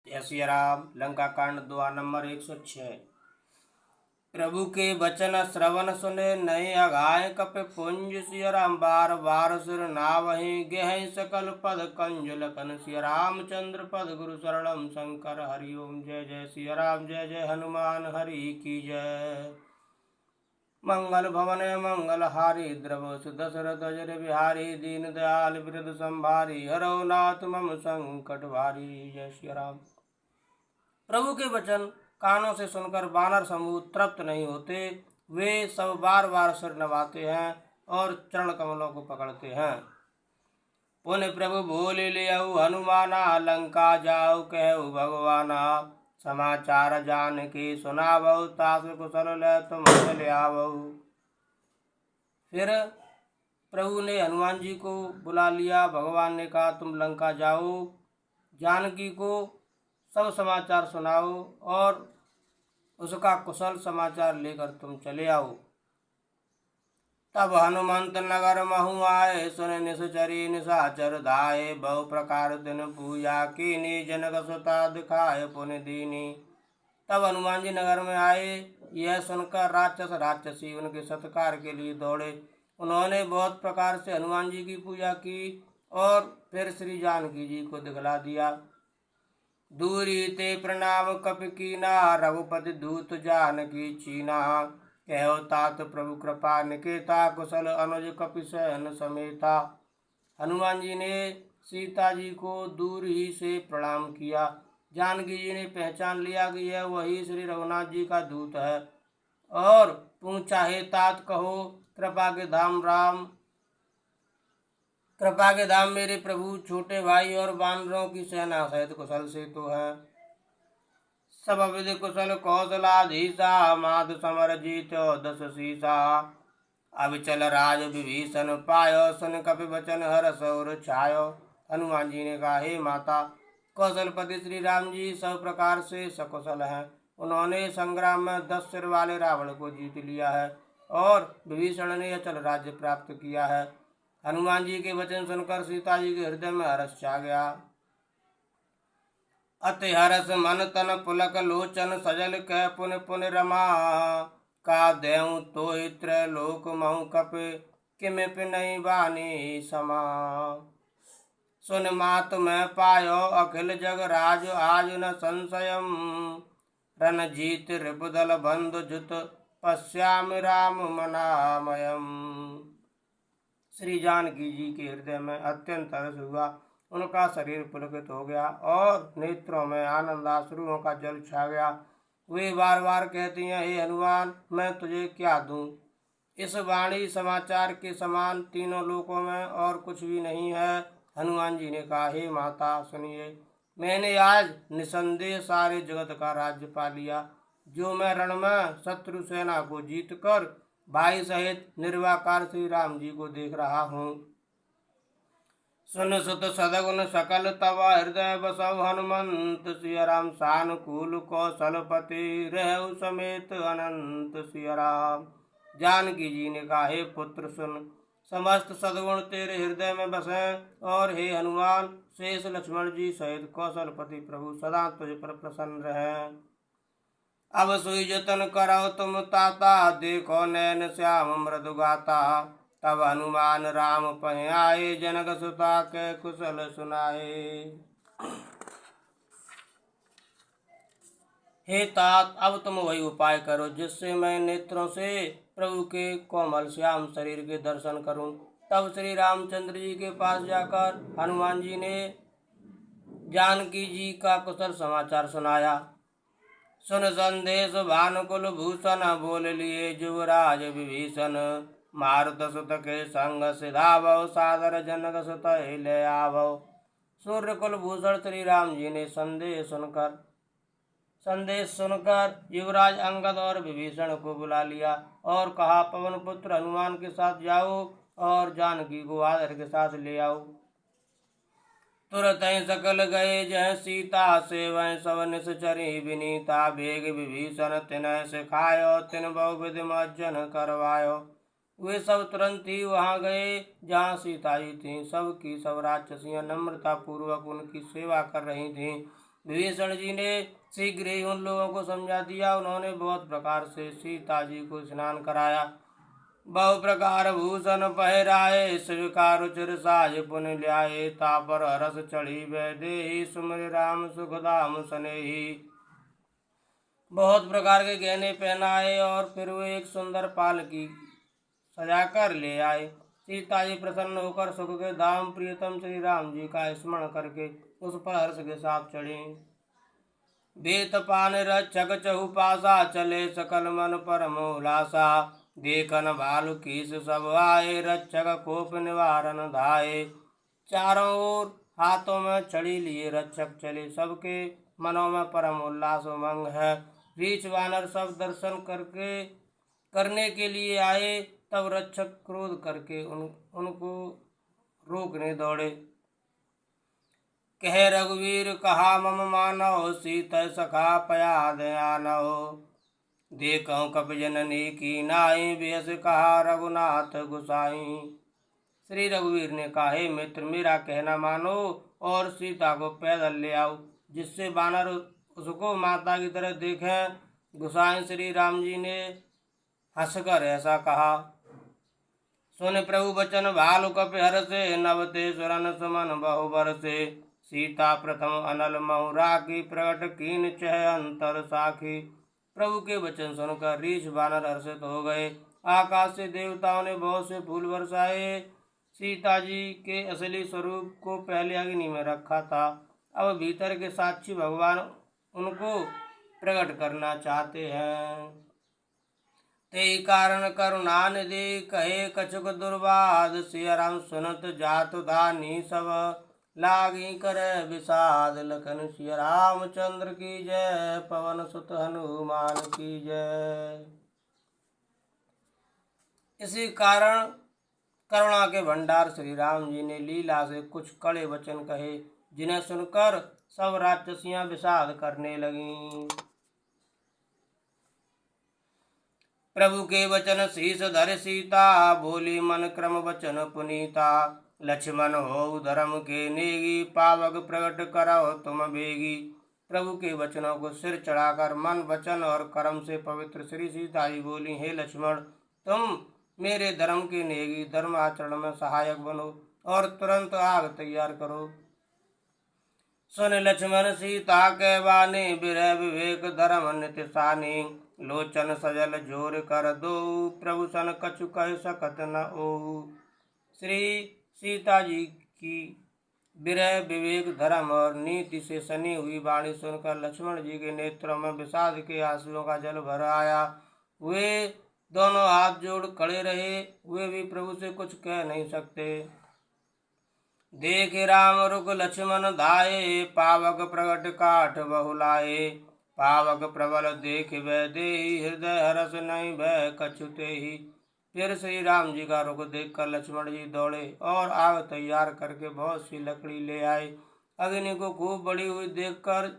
जय सिया राम। लंका कांड दोहा नंबर 106। प्रभु के वचन श्रवण सुने नए अघाय कप पुंज। सिया राम बार बार सिर नावहि गेहि सकल पद कंज लखन। सिया रामचंद्र पद गुरु शरणम शंकर हरि ओम। जय जय सिया राम जय जय हनुमान हरि की जय। मंगल भवन मंगल हारी द्रव दशरथ अजर बिहारी। दीन दयाल वृद्ध संभारी हरो नाथ मम संकट भारी। जय श्री राम। प्रभु के वचन कानों से सुनकर वानर समूह तृप्त नहीं होते। वे सब बार बार सिर नवाते हैं और चरण कमलों को पकड़ते हैं। पुण्य प्रभु बोले ले हनुमाना। लंका जाओ कहु भगवाना। समाचार जान के सुनावो। तास कुशल ले तुम चले आवो। फिर प्रभु ने हनुमान जी को बुला लिया। भगवान ने कहा तुम लंका जाओ, जानकी को सब समाचार सुनाओ और उसका कुशल समाचार लेकर तुम चले आओ। तब हनुमंत नगर महु आए। सुन निश्चरी निशाचर धाये। बहु प्रकार दिन पूजा कीनी। जनक सुता दिखाए पुण्य दीनी। तब हनुमान जी नगर में आए। यह सुनकर राक्षस राक्षसी उनके सत्कार के लिए दौड़े। उन्होंने बहुत प्रकार से हनुमान जी की पूजा की और फिर श्री जानकी जी को दिखला दिया। दूरी ते प्रणाम कपि कीना। रघुपति दूत जानकी चीना। कहो तात प्रभु कृपा निकेता। कुशल अनुज कपि सहन समेता। हनुमान जी ने सीता जी को दूर ही से प्रणाम किया। जानकी जी ने पहचान लिया कि यह वही श्री रघुनाथ जी का दूत है और पूछा हे तात कहो कृपा के धाम राम। कृपा के धाम मेरे प्रभु छोटे भाई और वानरों की सेना सहित कुशल से तो है। सब विधि कुशल कौशलाधीशा। माध समर जीतो दस शीसा। अब चल राज विभीषण पायो। सुन कपि वचन हर्ष और छायो। हनुमान जी ने कहा हे माता, कौशलपति श्री राम जी सब प्रकार से सकुशल हैं। उन्होंने संग्राम में 10 सिर वाले रावण को जीत लिया है और विभीषण ने अचल राज्य प्राप्त किया है। हनुमान जी के वचन सुनकर सीता जी के हृदय में हर्ष छा गया। अति हर्ष मन तन पुलक लोचन। सजल कह पुन पुन रमा। का देऊं तो त्रैलोक महु कप। किमिप नहीं बानी समा। सुन मात में पायो अखिल जग राज। आज न संशयम। रन जीत रिपुदल बंधु जुत। पश्यामि राम मनामयम। श्री जानकी जी के हृदय में अत्यंत हर्ष हुआ। उनका शरीर पुलकित हो गया और नेत्रों में आनंदाश्रुओं का जल छा गया। वे बार बार कहती हैं हे हनुमान, मैं तुझे क्या दूं। इस वाणी समाचार के समान तीनों लोकों में और कुछ भी नहीं है। हनुमान जी ने कहा हे माता सुनिए, मैंने आज निसंदेह सारे जगत का राज्य पा लिया। जो मैं रण में शत्रु सेना को जीत कर भाई सहित निर्वाकार श्री राम जी को देख रहा हूँ। सुन सुत सदगुण सकल तव हृदय बसव। हनुमंत सिया राम सानुकूल कौशलपति। रहु समेत अनंत सिया राम। जानकी जी ने कहा हे पुत्र सुन, समस्त सदगुण तेरे हृदय में बसे और हे हनुमान शेष लक्ष्मण जी सहित कौशलपति प्रभु सदा तुझ पर प्रसन्न रहे। अब सुई जतन करो तुम ताता। देखो नैन श्याम मृदु गाता। तब हनुमान राम पह आए। जनक सुता के कुशल सुनाए। हे तात, अब तुम वही उपाय करो जिससे मैं नेत्रों से प्रभु के कोमल श्याम शरीर के दर्शन करूं। तब श्री रामचंद्र जी के पास जाकर हनुमान जी ने जानकी जी का कुशल समाचार सुनाया। सुन संदेश भानुकुल भूषण। बोल लिए युवराज विभीषण। मारुत सुत के संग सिधावो। सादर जनक सुत ले आवो। सूर्यकुल भूषण श्री राम जी ने संदेश सुनकर युवराज अंगद और विभीषण को बुला लिया और कहा पवन पुत्र हनुमान के साथ जाओ और जानकी को आदर के साथ ले आओ। तुरत सकल गए जह सीता से। वह सब निश्चरी विनीता। भेग विभीषण तिनय सिखायो। तिन बहु विधि मज्जन करवायो। वे सब तुरंत ही वहां गए जहाँ सीता जी थीं। सब की सब राक्षसियां नम्रता पूर्वक उनकी सेवा कर रही थीं। विभीषण जी ने शीघ्र ही उन लोगों को समझा दिया। उन्होंने बहुत प्रकार से सीता जी को स्नान कराया, बहु प्रकार भूषण पहराए, स्वीकार रुचिर साज पुन ल्याए। तापर हरस चढ़ी वैदेही, सुमिर राम सुख धाम सनेही। बहुत प्रकार के गहने पहनाए और फिर वे एक सुंदर पालकी सजाकर ले आए। सीता जी प्रसन्न होकर सुख के धाम प्रियतम श्री राम जी का स्मरण करके उस पर हर्ष के साथ चढ़े। बेत पान रक्षक चहुपासा, चले सकल मन परम उल्लासा। देखन भालु कीस सब आए, रक्षक कोप निवारण धाये। चारों ओर हाथों में छड़ी लिए रक्षक चले, सबके मनों में परम उल्लास उमंग है। रीछ वानर सब दर्शन करने के लिए आए। तब रक्षक क्रोध करके उनको रोकने दौड़े। कह रघुवीर कहा मम मानव, सीतै सखा पया दयानव। देखऊं कपि जननी की नाई, बेहस कहा रघुनाथ गुसाई। श्री रघुवीर ने कहा, हे मित्र, मेरा कहना मानो और सीता को पैदल ले आओ, जिससे वानर उसको माता की तरह देखें। गुसाई श्री राम जी ने हंसकर ऐसा कहा। सुन प्रभु बचन भालु कपि हरषे, नवते सुरन सुमन बहु बरसे। सीता प्रथम अनल महु राखी, प्रगट कीन चह अंतर साखी। प्रभु के वचन सुनकर रीछ वानर हर्षित हो गए। आकाश से देवताओं ने बहुत से फूल बरसाए। सीता जी के असली स्वरूप को पहले अग्नि में रखा था, अब भीतर के साक्षी भगवान उनको प्रकट करना चाहते हैं। ते कारण करुणा निधि, कहे कछुक दुर्वाद। सिया राम सुनत जातु धानी, सब लागी करे विषाद। लखन सिया रामचंद्र की जय, पवन सुत हनुमान की जय। इसी कारण करुणा के भंडार श्री राम जी ने लीला से कुछ कड़े वचन कहे, जिन्हें सुनकर सब राक्षसियां विषाद करने लगीं। प्रभु के वचन शीस धर सीता, बोली मन क्रम वचन पुनीता। लक्ष्मण हो धर्म के नेगी, पावक प्रकट करो तुम बेगी। प्रभु के वचनों को सिर चढ़ाकर मन वचन और कर्म से पवित्र श्री सीता जी बोली, हे लक्ष्मण, तुम मेरे धर्म के नेगी, धर्म आचरण में सहायक बनो और तुरंत आग तैयार करो। सुन लक्ष्मण सीता के बानी, विरह विवेक धर्म नित सानी। लोचन सजल जोर कर दो, प्रभु सन कछु कह सकत न ओहु। श्री सीता जी की विरह विवेक धर्म और नीति से सनी हुई वाणी सुनकर लक्ष्मण जी के नेत्रों में विषाद के आंसुओं का जल भर आया। वे दोनों हाथ जोड़ खड़े रहे, वे भी प्रभु से कुछ कह नहीं सकते। देख राम रुक लक्ष्मण धाये, पावक प्रगट काठ बहुलाए। पावक प्रबल देख वैदेही, हृदय हरस नहीं भय कछु तेहि। फिर श्री राम जी का रुख देखकर लक्ष्मण जी दौड़े और आग तैयार करके बहुत सी लकड़ी ले आए। अग्नि को खूब बड़ी हुई देखकर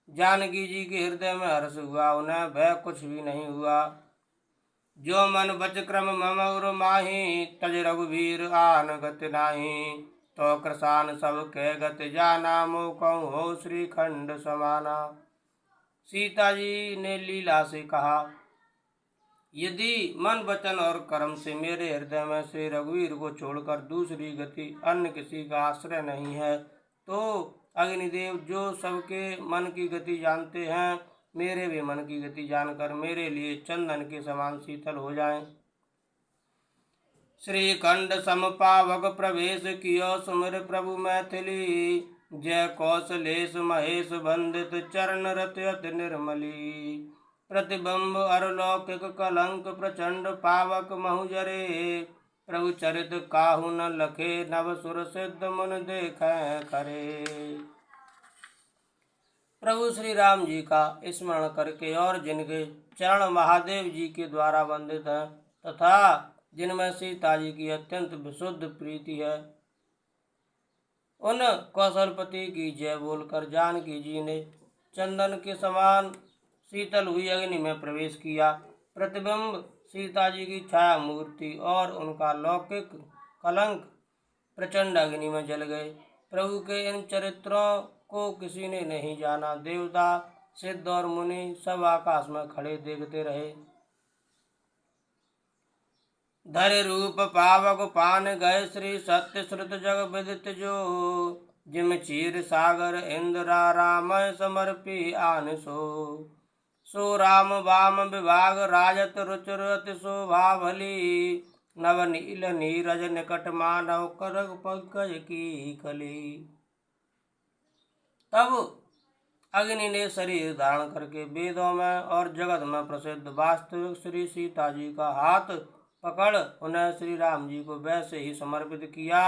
जानकी जी के हृदय में हर्ष हुआ, उन्हें भय कुछ भी नहीं हुआ। जो मन बच क्रम मम उर माही, तज रघुवीर आन गति नाही। तो कृसान सब कह गति जाना, मोकहु हो श्रीखंड समाना। सीता जी ने लीला से कहा, यदि मन वचन और कर्म से मेरे हृदय में श्री रघुवीर को छोड़कर दूसरी गति अन्य किसी का आश्रय नहीं है, तो अग्निदेव जो सबके मन की गति जानते हैं, मेरे भी मन की गति जानकर मेरे लिए चंदन के समान शीतल हो जाएं। श्रीखंड समपावक प्रवेश कियो, सुमिर प्रभु मैथिली। जय कौशलेश महेश बंदित, चरण रत अति निर्मली। प्रतिबंब अरलौकिक कलंक, प्रचंड पावक महुजरे। प्रभु चरित काहू न लखे, नव सुर सिद्ध मुन देखें करे। प्रभु श्री राम जी का स्मरण करके और जिनके चरण महादेव जी के द्वारा वंदित हैं तथा जिनमें सीता जी की अत्यंत विशुद्ध प्रीति है, उन कौशलपति की जय बोलकर जानकी जी ने चंदन के समान शीतल हुई अग्नि में प्रवेश किया। प्रतिबिंब सीता जी की छाया मूर्ति और उनका लौकिक कलंक प्रचंड अग्नि में जल गए। प्रभु के इन चरित्रों को किसी ने नहीं जाना। देवता, सिद्ध और मुनि सब आकाश में खड़े देखते रहे। धरे रूप पावक पान गए श्री सत्य श्रुत जग विदित जो। जिम चीर सागर इंद्रा रामय समर्पी आन सो राम वाम विभाग राजत रुचर अति शोभा भली। नव नील नीरज निकट मानव करग पंकज की कली। तब अग्नि ने शरीर धारण करके वेदों में और जगत में प्रसिद्ध वास्तविक श्री सीता जी का हाथ पकड़ उन्हें श्री राम जी को वैसे ही समर्पित किया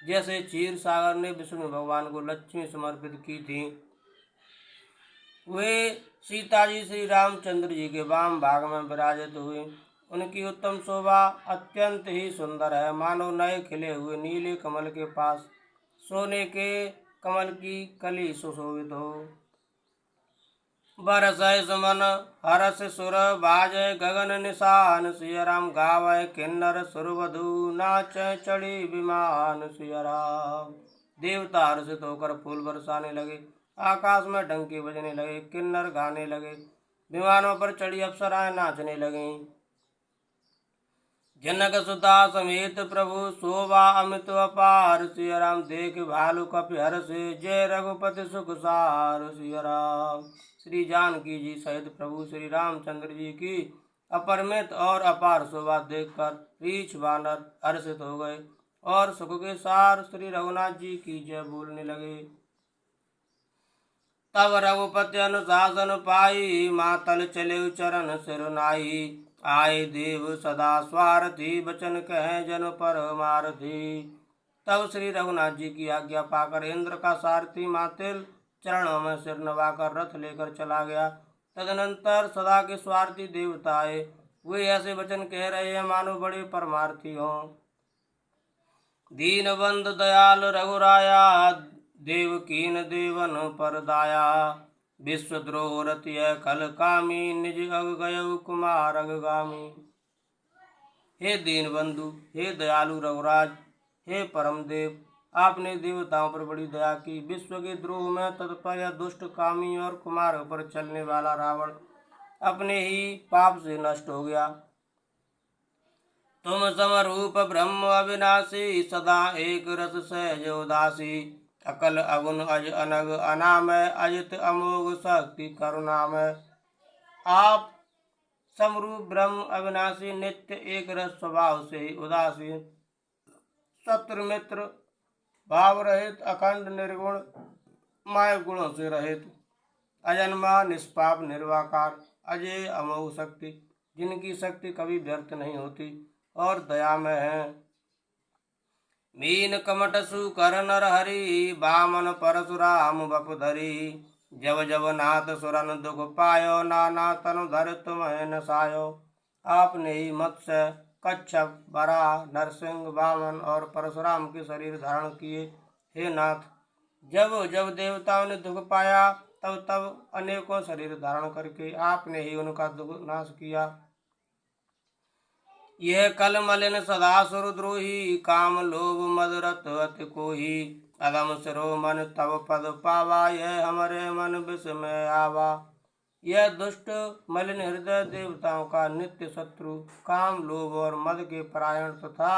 जैसे क्षीर सागर ने विष्णु भगवान को लक्ष्मी समर्पित की थी। वे सीता जी श्री रामचंद्र जी के वाम भाग में विराजित हुए। उनकी उत्तम शोभा अत्यंत ही सुंदर है, मानो नए खिले हुए नीले कमल के पास सोने के कमल की कली सुशोभित हो। बरसय सुमन हरस सुर बाजय गगन निशान। सिया राम गावय किन्नर सुरवधु नाचय चढ़ी विमान। सिया राम। देवता हर्षित होकर फूल बरसाने लगे, आकाश में डंके बजने लगे, किन्नर गाने लगे, विमानों पर चढ़ी अप्सराएं नाचने लगीं। जनक सुता समेत प्रभु शोभा अमित अपार। सिया राम देख भालु कपि हर्ष जय रघुपति सुख सार। सिया राम। श्री जानकी जी सहित प्रभु श्री रामचंद्र जी की अपरिमित और अपार शोभा देखकर रीछ वानर हर्षित हो गए और सुख के सार श्री रघुनाथ जी की जय बोलने लगे। तब रघुपति अनुशासन पाई, मातल चले चरण सिरनाई। आए देव सदा स्वार्थी वचन कहे जन पर मारथी। तब श्री रघुनाथ जी की आज्ञा पाकर इंद्र का सारथी मातिल चरणों में सिर नवाकर रथ लेकर चला गया। तदनंतर सदा के स्वार्थी देवता आए, वे ऐसे वचन कह रहे हैं मानो बड़े परमार्थी हों। दीन बंधु दयाल रघुराया, देवकीन देवन पर दाया। विश्वद्रोह रतिय कल कामी, निज अग गयउ कुमार अगगामी। हे दीन बंधु, हे दयालु रघुराज, हे परम देव, आपने देवताओं पर बड़ी दया की। विश्व के द्रोह में तत्पर या दुष्ट कामी और कुमार पर चलने वाला रावण अपने ही पाप से नष्ट हो गया। तुम समरूप ब्रह्म अविनाशी, सदा एक रस सहज उदासी। अकल अगुण अज अनग अनामय, अजित अमोघ शक्ति करुणामय। आप समरूप ब्रह्म अविनाशी, नित्य एक रस स्वभाव से उदासीन, शत्रु मित्र भाव रहित, अखंड निर्गुण, माय गुणों से रहित, अजन्मा निष्पाप निर्वाकार, अजय अमोघ शक्ति, जिनकी शक्ति कभी व्यर्थ नहीं होती और दया में है। मीन कमट सुकर नर हरि, बामन परशुराम बपुधरी। जब जब नाथ सुरन दुख पायो, नाना तनु धर तुम्हें नसायो। आपने ही मत्स्य, कच्छप, वराह, नरसिंह, वामन और परशुराम के शरीर धारण किए। हे नाथ, जब जब देवताओं ने दुख पाया तब तब अनेकों शरीर धारण करके आपने ही उनका दुख नाश किया। यह कल मलिन सदा सुरद्रोही, काम लोभ मद रत अति कोही। अदम सिरो मन तब पद पावा, यह हमारे मन विस्मय आवा। यह दुष्ट मलिन हृदय देवताओं का नित्य शत्रु, काम लोभ और मद के परायण तथा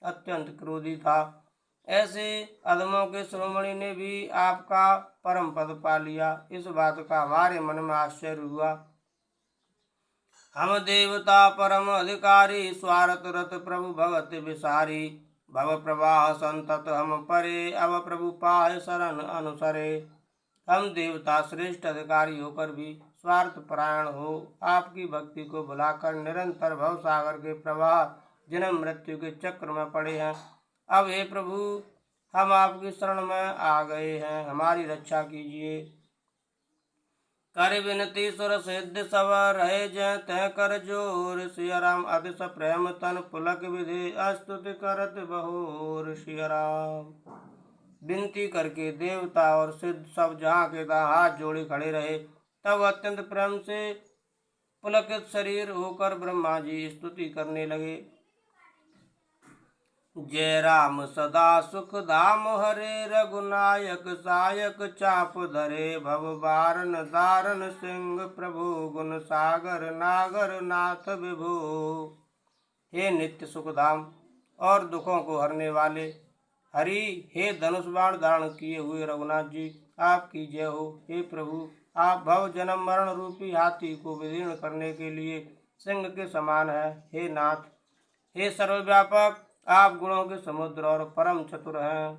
अत्यंत क्रोधी था। ऐसे अधमों के शिरोमणि ने भी आपका परम पद पा लिया, इस बात का हमारे मन में आश्चर्य हुआ। हम देवता परम अधिकारी, स्वार्थ रत प्रभु भगत विसारी। भव प्रवाह संतत हम परे, अब प्रभु पाय शरण अनुसरे। हम देवता श्रेष्ठ अधिकारी होकर भी स्वार्थ परायण हो आपकी भक्ति को भुलाकर निरंतर भव सागर के प्रवाह जन्म मृत्यु के चक्र में पड़े हैं। अब हे प्रभु, हम आपकी शरण में आ गए हैं, हमारी रक्षा कीजिए। कर विनती सुर सिद्ध सब रहे, जय तय कर जोर। सिया राम अतिश प्रेम तन पुलक विधि, स्तुति करत बहोर। सिया राम। विनती करके देवता और सिद्ध सब जहाँ के तहाँ हाथ जोड़े खड़े रहे। तब अत्यंत प्रेम से पुलकित शरीर होकर ब्रह्मा जी स्तुति करने लगे। जय राम सदा सुख धाम हरे, रघुनायक सायक चाप धरे, भव बारन दारन सिंह प्रभु, गुण सागर नागर नाथ विभु। हे नित्य सुख धाम और दुखों को हरने वाले हरि, हे धनुष बाण धारण किए हुए रघुनाथ जी, आपकी जय हो। हे प्रभु, आप भव जन्म मरण रूपी हाथी को विदीर्ण करने के लिए सिंह के समान है। हे नाथ, हे सर्वव्यापक, आप गुणों के समुद्र और परम चतुर हैं।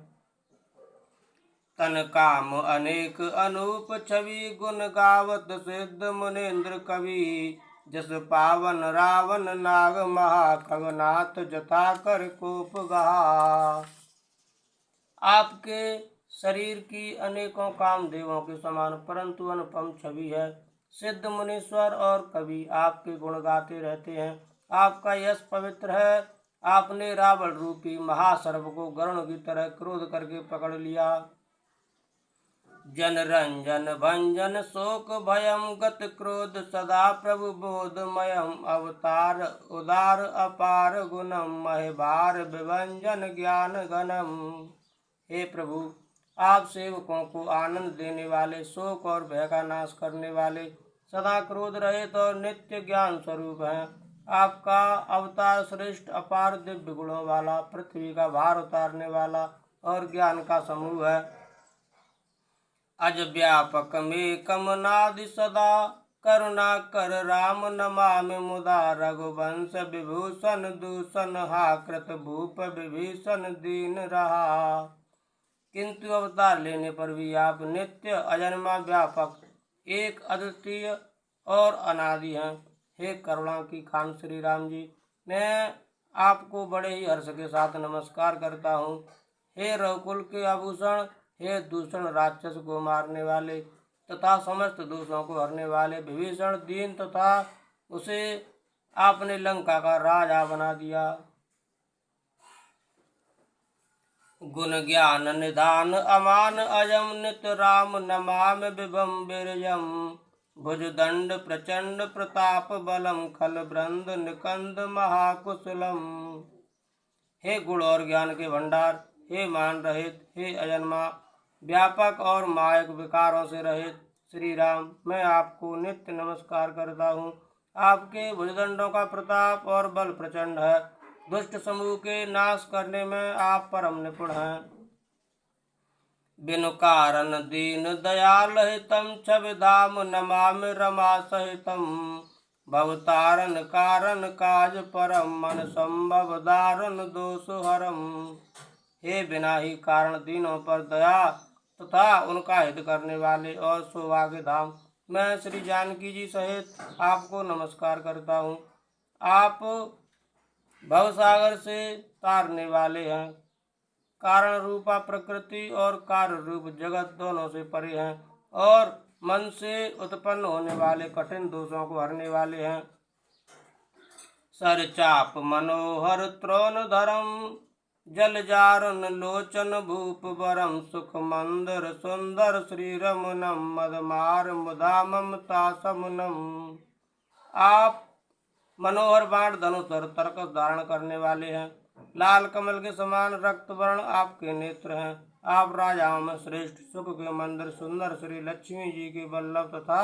तन काम अनेक अनूप छवि, गुण गावत सिद्ध मुनीन्द्र कवि। जस पावन रावण नाग महा, खगनाथ जथा कर कोप गहा। आपके शरीर की अनेकों कामदेवों के समान परंतु अनुपम छवि है। सिद्ध मुनीश्वर और कवि आपके गुण गाते रहते हैं। आपका यश पवित्र है। आपने रावण रूपी महासर्प को गरुण की तरह क्रोध करके पकड़ लिया। जन रंजन भंजन शोक भयम, गत क्रोध सदा प्रभु बोधमयम। अवतार उदार अपार गुणम, महिभार विभंजन ज्ञान घनम। हे प्रभु, आप सेवकों को आनंद देने वाले, शोक और भय का नाश करने वाले, सदा क्रोध रहित और नित्य ज्ञान स्वरूप हैं। आपका अवतार श्रेष्ठ अपार दिव्य गुणों वाला, पृथ्वी का भार उतारने वाला और ज्ञान का समूह है। अज व्यापक में कमनादि सदा, करुणा कर राम नमामि मुदा। रघुवंश विभूषण दूषण, हा कृत भूप विभीषण दीन रहा। किंतु अवतार लेने पर भी आप नित्य अजन्मा व्यापक, एक अद्वितीय और अनादि हैं। हे करुणा की खान श्री राम जी, मैं आपको बड़े ही हर्ष के साथ नमस्कार करता हूँ। हे रघुकुल के आभूषण, हे दूषण राक्षस को मारने वाले तथा समस्त दोषों को हरने वाले विभीषण, दीन तथा उसे आपने लंका का राजा बना दिया। गुण ज्ञान निधान अमान अजम, नित राम नमाम विभम बिरजम। भुजदंड प्रचंड प्रताप बलम, खल ब्रंद निकंद महाकुशलम। हे गुण और ज्ञान के भंडार, हे मान रहित, हे अजन्मा व्यापक और मायक विकारों से रहित श्री राम, मैं आपको नित्य नमस्कार करता हूँ। आपके भुजदंडों का प्रताप और बल प्रचंड है। दुष्ट समूह के नाश करने में आप परम निपुण हैं। बिनु कारण दीन दयाल हितम, छवि धाम नमामि रमा सहितम। भवतारण कारण काज परम, मन संभव दारुण दोष हरम। हे बिना ही कारण दीनों पर दया तथा उनका हित करने वाले और सौभाग्य धाम, मैं श्री जानकी जी सहित आपको नमस्कार करता हूँ। आप भवसागर से तारने वाले हैं। कारण रूपा प्रकृति और कार्य रूप जगत दोनों से परे हैं और मन से उत्पन्न होने वाले कठिन दोषों को हरने वाले हैं। सर चाप मनोहर त्रोन धरम, जल जारुन लोचन भूप बरम। सुख मंदर सुंदर श्री रमनम, मदमार मुदा ममता समुनम। आप मनोहर बाण धनुष और तरकस धारण करने वाले हैं। लाल कमल के समान रक्त वर्ण आपके नेत्र हैं। आप राजाओं में श्रेष्ठ, सुख के मंदिर सुंदर श्री लक्ष्मी जी के वल्लभ तथा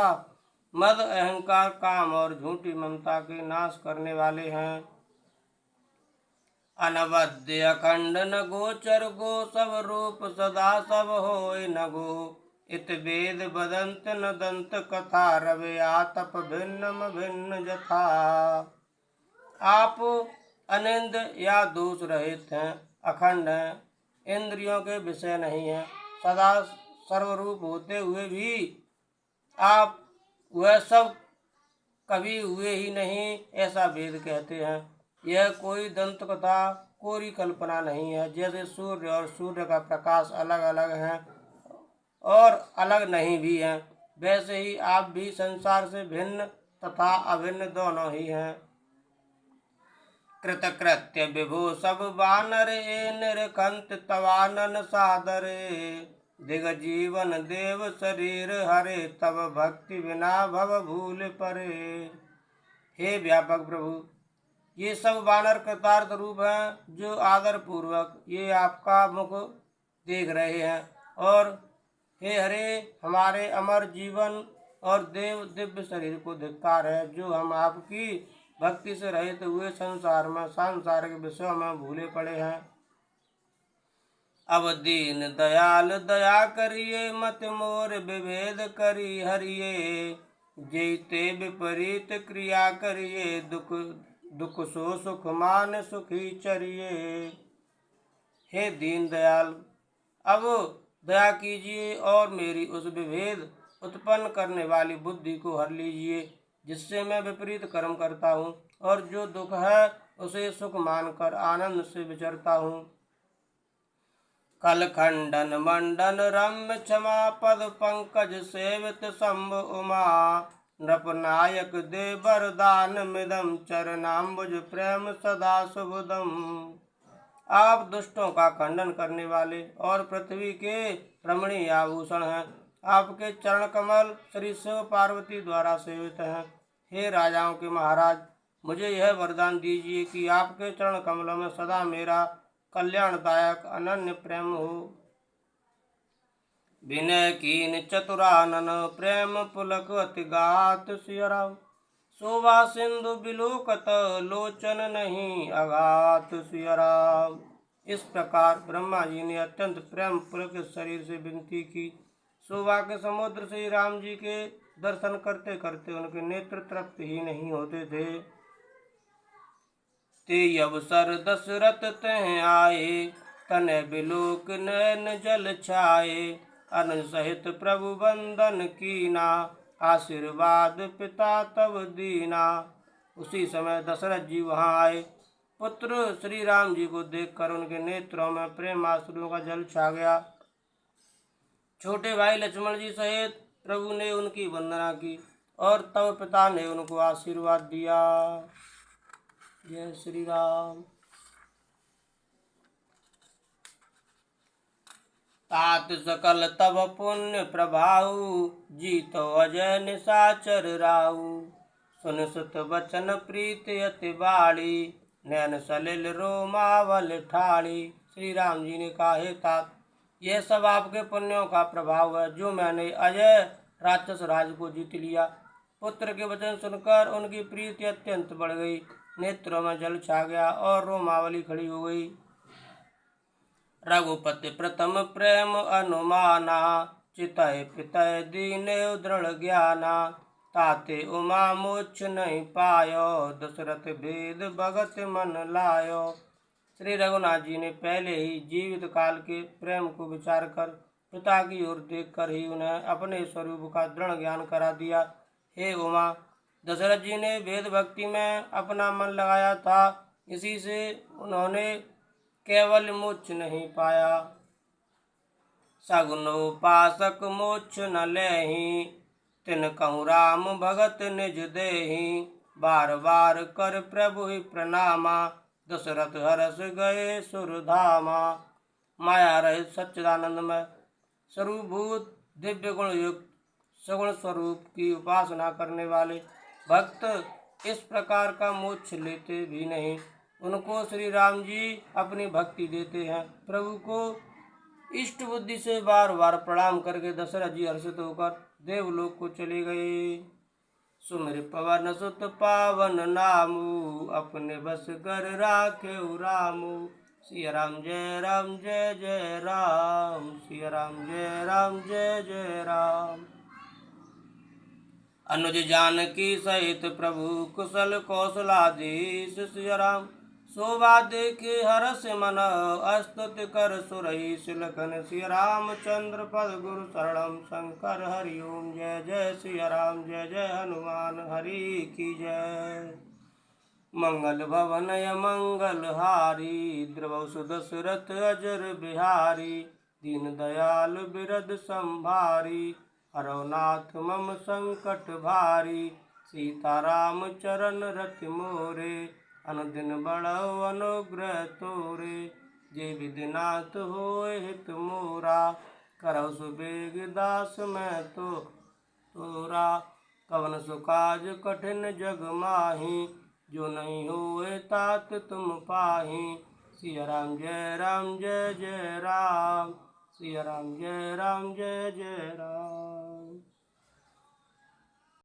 मद अहंकार काम और झूठी ममता के नाश करने वाले हैं। अनवद्य अखंड न गोचर गो, सब रूप सदा सब होय न गो। इत वेद बदंत न दंत कथा, रवे आतप भिन्नम भिन्न जथा। आप अनिंद या दोष रहित हैं, अखंड हैं, इंद्रियों के विषय नहीं हैं, सदा सर्वरूप होते हुए भी आप वह सब कभी हुए ही नहीं, ऐसा वेद कहते हैं। यह कोई दंत कथा कोरी कल्पना नहीं है। जैसे सूर्य और सूर्य का प्रकाश अलग अलग हैं और अलग नहीं भी हैं, वैसे ही आप भी संसार से भिन्न तथा अभिन्न दोनों ही हैं। कृतकृत्य विभो सब बानरे, निरखंत तवानन सादरे। दिग जीवन देव शरीर हरे, तब भक्ति बिना भव भूल परे। हे व्यापक प्रभु, ये सब वानर कृतार्थ रूप हैं जो आदर पूर्वक ये आपका मुख देख रहे हैं। और हे हरे, हमारे अमर जीवन और देव दिव्य शरीर को धिक्कार है जो हम आपकी भक्ति से रहित हुए संसार में सांसारिक विषयों में भूले पड़े हैं। अब दीन दयाल दया करिए, मत मोर विभेद करी हरिये, जेते विपरीत क्रिया करिए, दुख दुख सो सुख मान सुखी चरिए। हे दीन दयाल, अब दया कीजिए और मेरी उस विभेद उत्पन्न करने वाली बुद्धि को हर लीजिए जिससे मैं विपरीत कर्म करता हूँ और जो दुख है उसे सुख मानकर आनंद से विचरता हूँ। कल खंडन मंडन रम्य क्षमा पद पंकज सेवित शंभ उमा, नृपनायक दे वरदान मिदम चरणाम्बुज प्रेम सदा शुभदम। आप दुष्टों का खंडन करने वाले और पृथ्वी के रमणीय आभूषण हैं। आपके चरण कमल श्री शिव पार्वती द्वारा सेवित हैं। हे राजाओं के महाराज, मुझे यह वरदान दीजिए कि आपके चरण कमलों में सदा मेरा कल्याणदायक अनन्य प्रेम हो। विनय कीन चतुरानन प्रेम पुलक अति गात सियराम, शोभा सिंधु बिलोकत लोचन नहीं अघात सियराम। इस प्रकार ब्रह्मा जी ने अत्यंत प्रेम पुलक शरीर से विनती की। शोभा के समुद्र श्री राम जी के दर्शन करते करते उनके नेत्र तृप्त ही नहीं होते थे। ते अवसर दशरथ तह आए, तनय बिलोक नयन जल छाए, अनंत सहित प्रभु वंदन कीना, आशीर्वाद पिता तब दीना। उसी समय दशरथ जी वहां आए। पुत्र श्री राम जी को देखकर उनके नेत्रों में प्रेम आंसुओं का जल छा गया। छोटे भाई लक्ष्मण जी सहित प्रभु ने उनकी वंदना की और तब पिता ने उनको आशीर्वाद दिया। जय श्री राम। तात सकल तब पुण्य प्रभाऊ, जीतो अजय निशाचर राऊ, सुन सुत वचन प्रीत अति बाड़ी, नैन सलिल रोमावल ठाड़ी। श्री राम जी ने कहा, हे तात, यह सब आपके पुण्यों का प्रभाव है जो मैंने अजय राक्षस राज को जीत लिया। पुत्र के वचन सुनकर उनकी प्रीति अत्यंत बढ़ गई, नेत्रों में जल छा गया और रोमावली खड़ी हो गई। रघुपति प्रथम प्रेम अनुमाना, चितय पितय दीन दृढ़ ज्ञाना, ताते उमा मोक्ष नहीं पायो, दशरथ भेद भगत मन लायो। श्री रघुनाथ जी ने पहले ही जीवित काल के प्रेम को विचार कर पिता की ओर देखकर ही उन्हें अपने स्वरूप का दृढ़ ज्ञान करा दिया। हे उमा, दशरथ जी ने वेद भक्ति में अपना मन लगाया था, इसी से उन्होंने केवल मोक्ष नहीं पाया। सगुनोपासक मोक्ष न लेहि, तिन कहूँ राम भगत निज देहि, बार बार कर प्रभु ही प्रणामा, दशरथ हरस गए सुरधामा। माया रहित सच्चिदानंदमय स्वरूपभूत दिव्य गुण युक्त सगुण स्वरूप की उपासना करने वाले भक्त इस प्रकार का मोक्ष लेते भी नहीं। उनको श्री राम जी अपनी भक्ति देते हैं। प्रभु को इष्ट बुद्धि से बार बार प्रणाम करके दशरथ जी हर्षित होकर देवलोक को चले गए। सुमिर पवन सुत पावन नामू, अपने बस कर राखे रामू। सिया राम जय राम जय जय राम, सिया राम जय राम जय जय राम। अनुज जानकी सहित प्रभु कुशल कौशलाधीश, सिया राम शोभा देखे हरस मन, स्तुति कर सुरईस लखन। सिया रामचंद्र पद गुरु शरणम शंकर हरि ओम। जय जय सिया राम, जय जय हनुमान हरि की जय। मंगल भवन मंगल हारी, द्रवसु दशरथ अजर बिहारी, दीन दयाल बिरद संभारी, हरौ नाथ मम संकट भारी। सीताराम चरण रति मोरे, अनुदिन बढ़ौ अनुग्रह तोरे। जे विधिनाथ होए हित मोरा, करौ सुबेग दास मैं तोरा। कवन सुकाज कठिन जग माही, जो नहीं होए तात तुम पाही। सिया राम जय जय राम, सिया राम जय जय राम।